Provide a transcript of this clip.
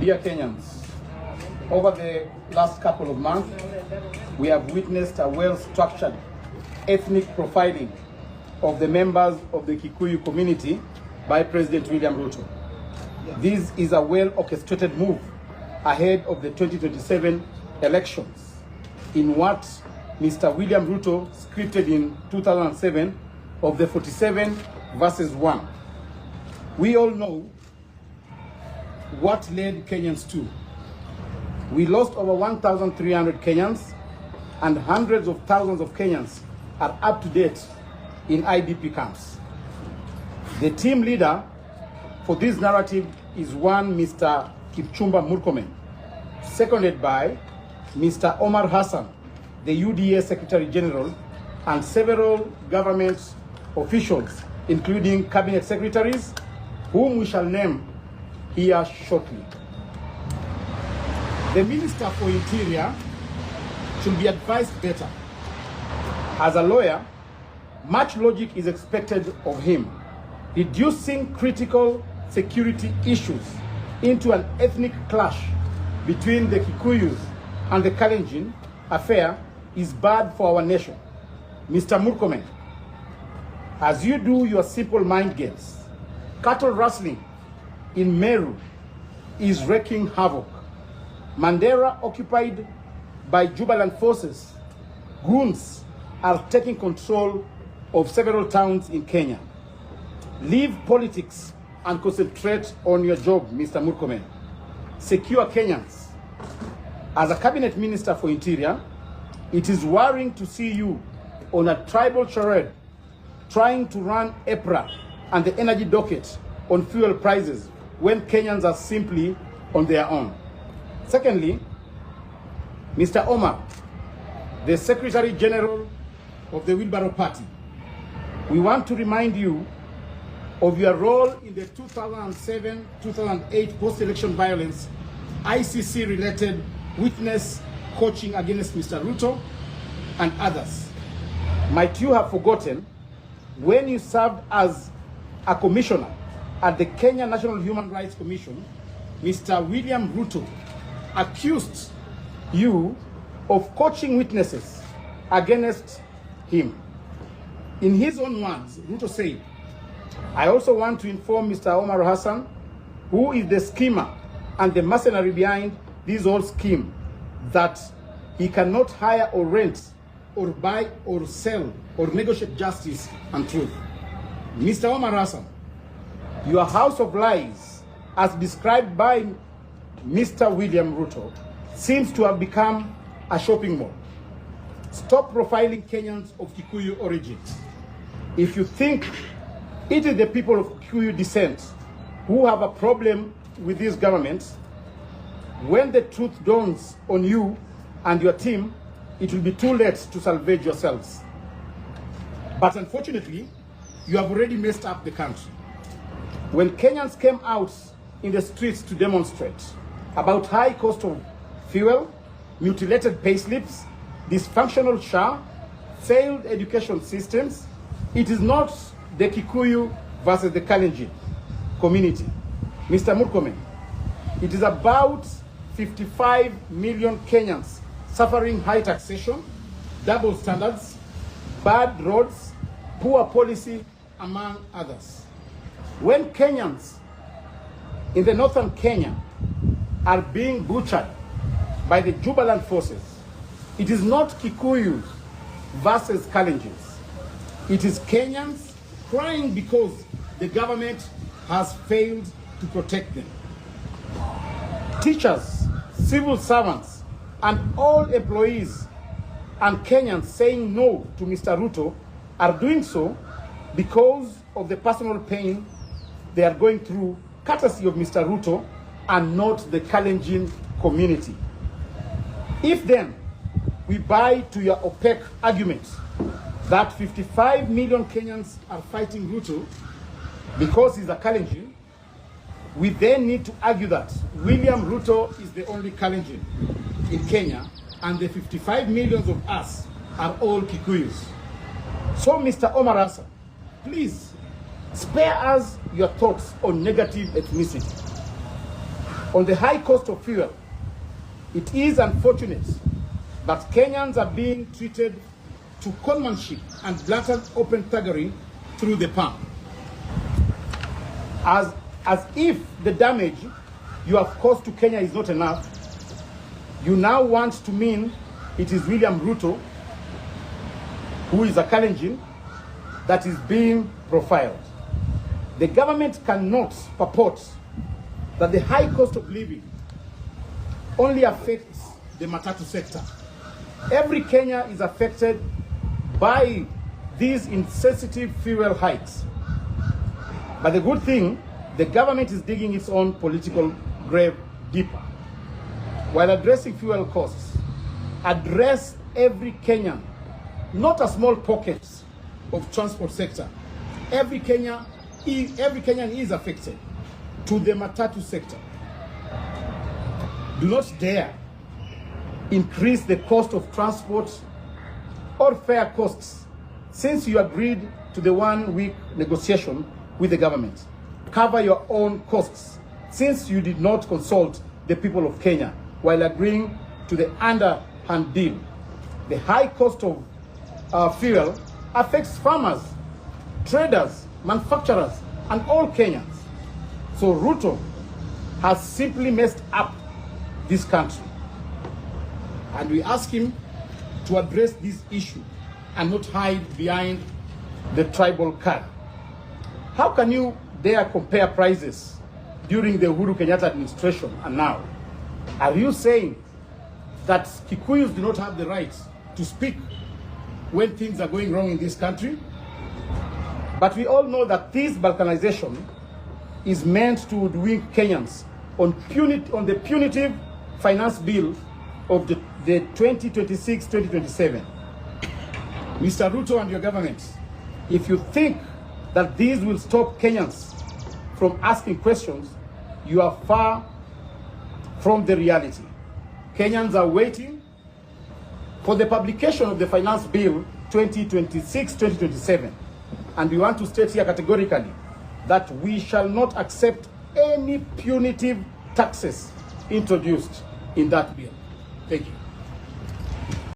Dear Kenyans, over the last couple of months, we have witnessed a well-structured ethnic profiling of the members of the Gikuyu community by President William Ruto. This is a well-orchestrated move ahead of the 2027 elections in what Mr. William Ruto scripted in 2007 of the 47 versus 1. We all know what led Kenyans to. We lost over 1,300 Kenyans, and hundreds of thousands of Kenyans are up to date in IDP camps. The team leader for this narrative is one Mr. Kipchumba Murkomen, seconded by Mr. Omar Hassan, the UDA Secretary General, and several government officials, including cabinet secretaries, whom we shall name here shortly. The Minister for Interior should be advised better. As a lawyer, much logic is expected of him. Reducing critical security issues into an ethnic clash between the Gikuyus and the Kalenjin affair is bad for our nation. Mr. Murkomen, as you do your simple mind games, cattle rustling in Meru is wreaking havoc. Mandera, occupied by Jubaland forces, goons are taking control of several towns in Kenya. Leave politics and concentrate on your job, Mr. Murkomen. Secure Kenyans. As a cabinet minister for Interior, it is worrying to see you on a tribal charade trying to run EPRA and the energy docket on fuel prices when Kenyans are simply on their own. Secondly, Mr. Omar, the Secretary General of the Wheelbarrow Party, we want to remind you of your role in the 2007-2008 post-election violence ICC-related witness coaching against Mr. Ruto and others. Might you have forgotten when you served as a commissioner at the Kenya National Human Rights Commission, Mr. William Ruto accused you of coaching witnesses against him. In his own words, Ruto said, "I also want to inform Mr. Omar Hassan, who is the schemer and the mercenary behind this whole scheme, that he cannot hire or rent or buy or sell or negotiate justice and truth." Mr. Omar Hassan, your house of lies, as described by Mr. William Ruto, seems to have become a shopping mall. Stop profiling Kenyans of Gikuyu origin. If you think it is the people of Gikuyu descent who have a problem with this government, when the truth dawns on you and your team, it will be too late to salvage yourselves. But unfortunately, you have already messed up the country. When Kenyans came out in the streets to demonstrate about high cost of fuel, mutilated payslips, dysfunctional SHA, failed education systems, it is not the Gikuyu versus the Kalenjin community. Mr. Murkomen, it is about 55 million Kenyans suffering high taxation, double standards, bad roads, poor policy, among others. When Kenyans in the northern Kenya are being butchered by the Jubaland forces, it is not Gikuyus versus Kalenjins. It is Kenyans crying because the government has failed to protect them. Teachers, civil servants, and all employees and Kenyans saying no to Mr. Ruto are doing so because of the personal pain they are going through, courtesy of Mr. Ruto and not the Kalenjin community. If then we buy to your opaque argument that 55 million Kenyans are fighting Ruto because he's a Kalenjin, we then need to argue that William Ruto is the only Kalenjin in Kenya and the 55 millions of us are all Gikuyus. So Mr. Omar Hassan, please spare us your thoughts on negative ethnicity. On the high cost of fuel, it is unfortunate that Kenyans are being treated to conmanship and blatant open thuggery through the pump. As if the damage you have caused to Kenya is not enough, you now want to mean it is William Ruto, who is a Kalenjin, that is being profiled. The government cannot purport that the high cost of living only affects the matatu sector. Every Kenya is affected by these insensitive fuel hikes. But the good thing, the government is digging its own political grave deeper. While addressing fuel costs, address every Kenyan, not a small pocket of transport sector. Every Kenyan is affected, to the matatu sector. Do not dare increase the cost of transport or fare costs since you agreed to the 1 week negotiation with the government. Cover your own costs since you did not consult the people of Kenya while agreeing to the underhand deal. The high cost of fuel affects farmers, traders, manufacturers, and all Kenyans. So Ruto has simply messed up this country. And we ask him to address this issue and not hide behind the tribal card. How can you dare compare prices during the Uhuru Kenyatta administration and now? Are you saying that Gikuyus do not have the right to speak when things are going wrong in this country? But we all know that this balkanization is meant to hoodwink Kenyans on the punitive finance bill of the 2026-2027. Mr. Ruto and your government, if you think that these will stop Kenyans from asking questions, you are far from the reality. Kenyans are waiting for the publication of the finance bill 2026-2027. And we want to state here categorically that we shall not accept any punitive taxes introduced in that bill. Thank you.